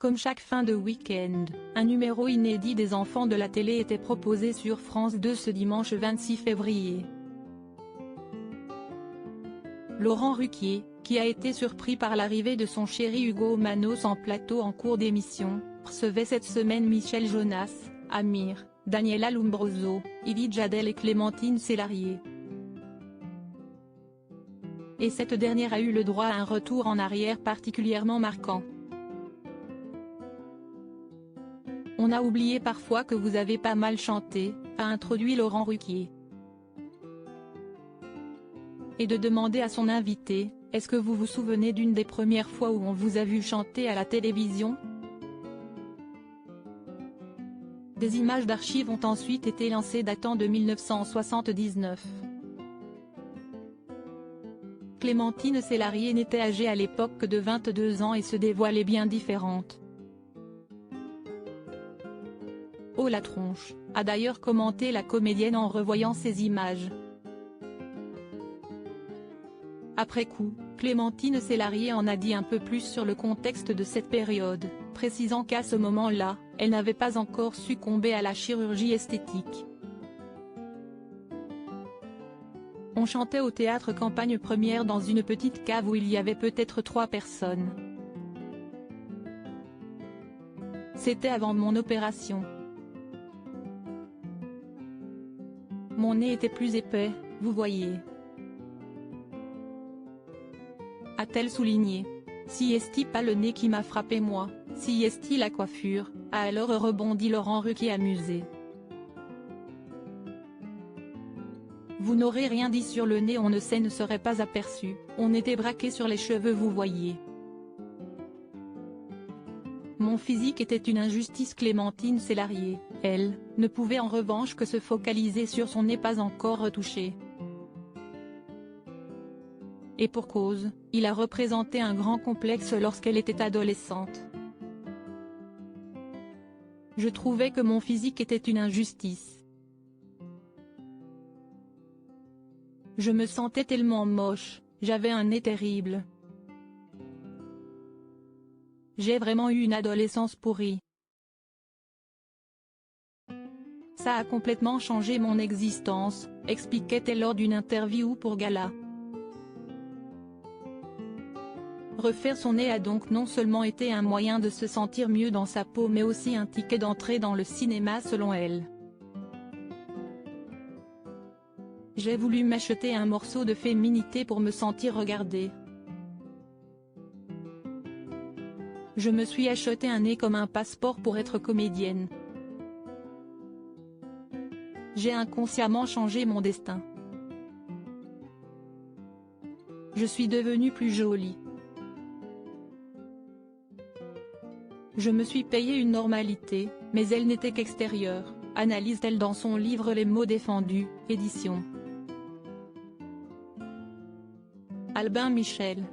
Comme chaque fin de week-end, un numéro inédit des enfants de la télé était proposé sur France 2 ce dimanche 26 février. Laurent Ruquier, qui a été surpris par l'arrivée de son chéri Hugo Manos en plateau en cours d'émission, recevait cette semaine Michel Jonas, Amir, Daniela Lombroso, Idy Djadel et Clémentine Célarié. Et cette dernière a eu le droit à un retour en arrière particulièrement marquant. On a oublié parfois que vous avez pas mal chanté, a introduit Laurent Ruquier. Et de demander à son invité, est-ce que vous vous souvenez d'une des premières fois où on vous a vu chanter à la télévision? Des images d'archives ont ensuite été lancées datant de 1979. Clémentine Célarié n'était âgée à l'époque que de 22 ans et se dévoilait bien différente. Oh la tronche, a d'ailleurs commenté la comédienne en revoyant ces images. Après coup, Clémentine Célarié en a dit un peu plus sur le contexte de cette période, précisant qu'à ce moment-là, elle n'avait pas encore succombé à la chirurgie esthétique. On chantait au théâtre Campagne Première dans une petite cave où il y avait peut-être 3 personnes. C'était avant mon opération. Mon nez était plus épais, vous voyez. A-t-elle souligné. Si est-il pas le nez qui m'a frappé moi, si est-il la coiffure, a alors rebondi Laurent Ruquier amusé. Vous n'aurez rien dit sur le nez, on ne serait pas aperçu, on était braqué sur les cheveux vous voyez. Mon physique était une injustice. Clémentine Célarié, elle, ne pouvait en revanche que se focaliser sur son nez pas encore retouché. Et pour cause, il a représenté un grand complexe lorsqu'elle était adolescente. Je trouvais que mon physique était une injustice. Je me sentais tellement moche, j'avais un nez terrible. J'ai vraiment eu une adolescence pourrie. Ça a complètement changé mon existence, expliquait-elle lors d'une interview pour Gala. Refaire son nez a donc non seulement été un moyen de se sentir mieux dans sa peau mais aussi un ticket d'entrée dans le cinéma selon elle. J'ai voulu m'acheter un morceau de féminité pour me sentir regardée. Je me suis acheté un nez comme un passeport pour être comédienne. J'ai inconsciemment changé mon destin. Je suis devenue plus jolie. Je me suis payé une normalité, mais elle n'était qu'extérieure, analyse-t-elle dans son livre Les mots défendus, édition Albin Michel.